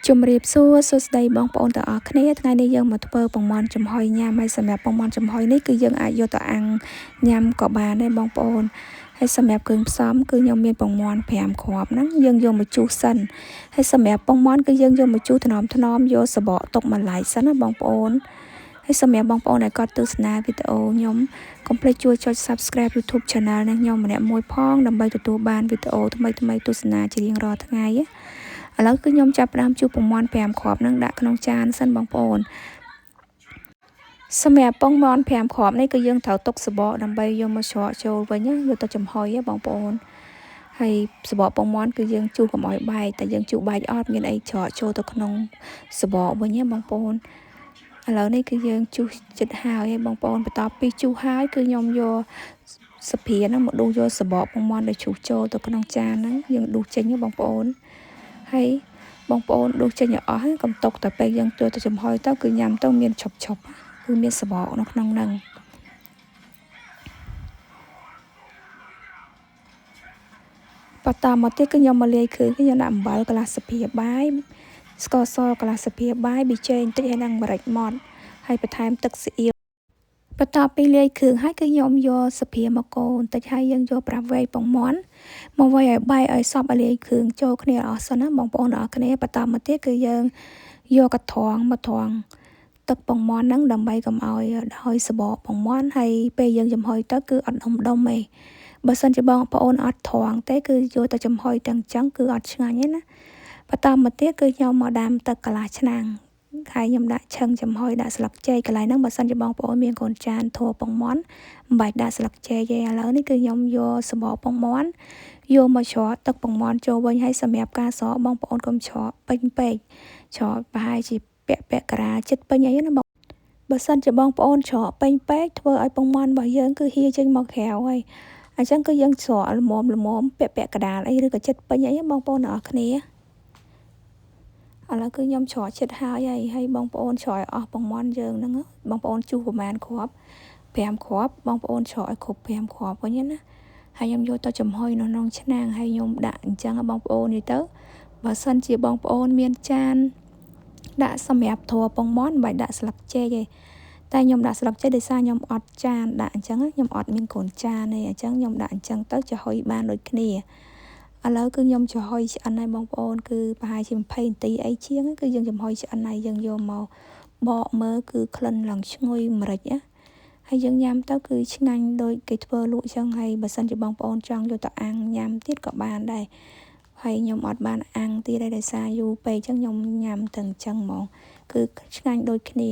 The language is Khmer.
ជំរាបសួរសួស្តីបងប្អូនទាំងអស់គ្នាថ្ងៃនេះយើងមកធ្វើពងមាន់ចំហុយញ៉ាំហើយសម្រាប់ពងមាន់ចំហុយនេះគឺយើងអាចយកទៅអាំងញ៉ាំក៏បានដែរបងប្អូនហើយសម្រាប់គ្រឿងផ្សំគឺខ្ញុំមានពងមាន់5គ្រាប់ហ្នឹងយើងយកមកជូសសិនហើយសម្រាប់ពងមាន់គឺយើងយកមកជូសថ្នមយកសបកទុកមួយឡែកសិនណាបងប្អូនហើយសម្រាប់បងប្អូនដែលគាត់ទស្សនាវីដេអូខ្ញុំកុំភ្លេចជួយចុច Subscribe YouTube Channel នេះខ្ញុំម្នាក់មួយផងដើម្បីទទួលបានវីដេអូថ្មីទស្សនាជារៀងរាល់ថ្ងៃឥឡូវគឺខ្ញុំចាប់ផ្ដើមជូសពងមាន់5គ្រាប់ហ្នឹងដាក់ក្នុងចានសិនបងប្អូនសម្រាប់ពងមាន់5គ្រាប់នេះគឺយើងត្រូវទុកសបកដើម្បីយកមកច្រកចូលវិញយកទៅចំហុយបងប្អូនហើយសបកពងមាន់គឺយើងជូសកុំឲ្យបែកតែយើងជូសបែកអត់មានអីច្រកចូលទៅក្នុងសបកវិញបងប្អូនឥឡូវនេះគឺយើងជូសចិត្តហើយបងប្អូនបន្ទាប់ពីជូសហើយគឺខ្ញុំយកសភាហ្នឹងមកដួសយកសបកពងមាន់ដែលជូសចូលទៅក្នុងចានហ្នឹងយើងដួសចេញបងប្អូនហើយបងប្អូនដួសចេញឲ្យអស់កុំຕົកតែពេលយើងចូលទៅចំហុយទៅគឺញ៉ាំទៅមានឈប់គឺមានសបកនៅក្នុងហ្នឹងបន្តមកទៀតគឺខ្ញុំមកលាយគ្រឿងខ្ញុំដាក់អំបិលកន្លះស្លាបព្រាបាយស្ករសកន្លះស្លាបព្រាបាយប៊ីចេងតិចហើយនិងម្រេចម៉ដ្ឋហើយបន្ថែមទឹកស៊ីអ៊ីវបន្ទាប់ពីលាយគ្រឿងហើយគឺខ្ញុំយកស្លាបព្រាមកកូរបន្តិចហើយយើងយកប្រាំវែកពងមាន់មកវាយឲ្យបែកឲ្យសព្វឲ្យលាយគ្រឿងចូលគ្នាអស់សិនណាបងប្អូនទាំងអស់គ្នាបន្តមកទៀតគឺយើងយកកត្រងមកត្រងទឹកពងមាន់ហ្នឹងដើម្បីកុំឲ្យដោយសបកពងមាន់ហើយពេលយើងចំហុយទៅគឺអត់ដុំទេបើសិនជាបងប្អូនអត់ត្រងទេគឺយកទៅចំហុយទាំងចឹងគឺអត់ឆ្ងាញ់ទេណាបន្តមកទៀតគឺខ្ញុំមកដាំទឹកកន្លះឆ្នាំងហើយខ្ញុំដាក់ឆឹងចំហុយដាក់ស្លឹកចេកកន្លែងហ្នឹងបើសិនជាបងប្អូនមានកូនចានធัวពងមាន់មិនបាច់ដាក់ស្លឹកចេកទេឥឡូវនេះគឺខ្ញុំយកសបកពងមាន់យកមកច្រកទឹកពងមាន់ចូលវិញហើយសម្រាប់ការស្រក់បងប្អូនកុំច្រកពេញពេកច្រកប្រហែលជាពាក់ក្រាលចិត្តពេញអីណាបងបើសិនជាបងប្អូនច្រកពេញពេកធ្វើឲ្យពងមាន់របស់យើងគឺហៀចេញមកក្រៅហើយអញ្ចឹងគឺយើងច្រកល្មមពាក់ក្រាលអីឬក៏ចិត្តពេញអីបងប្អូនទាំងអស់គ្នាឥឡូវគឺខ្ញុំច្រកចិត្តហើយបងប្អូនច្រកឲ្យអស់ពងមាន់យើងហ្នឹងបងប្អូនជូសប្រហែលគ្រាប់5គ្រាប់បងប្អូនច្រកឲ្យគ្រប់5គ្រាប់វិញណាហើយខ្ញុំយកទៅចំហុយនៅក្នុងឆ្នាំងហើយខ្ញុំដាក់អញ្ចឹងបងប្អូននេះទៅបើសិនជាបងប្អូនមានចានដាក់សម្រាប់ធัวពងមាន់មិនបាច់ដាក់ស្លឹកចេកទេតែខ្ញុំដាក់ស្លឹកចេកដោយសារខ្ញុំអត់ចានដាក់អញ្ចឹងខ្ញុំអត់មានកូនចានទេអញ្ចឹងខ្ញុំដាក់អញ្ចឹងទៅចំហុយបានដូចគ្នាឥឡូវគឺខ្ញុំចំហុយឆ្អិនហើយបងប្អូនគឺប្រហែលជា20នាទីអីជាងគឺយើងចំហុយឆ្អិនហើយយើងយកមកបកមើលគឺក្លិនឡើងឈ្ងុយម្រេចណាហើយយើងញ៉ាំទៅគឺឆ្ងាញ់ដូចគេធ្វើលក់ចឹងហើយបើសិនជាបងប្អូនចង់យកទៅអាំងញ៉ាំទៀតក៏បានដែរហើយខ្ញុំអត់បានអាំងទៀតទេដោយសារយូរពេកចឹងខ្ញុំញ៉ាំទាំងចឹងហ្មងគឺឆ្ងាញ់ដូចគ្នា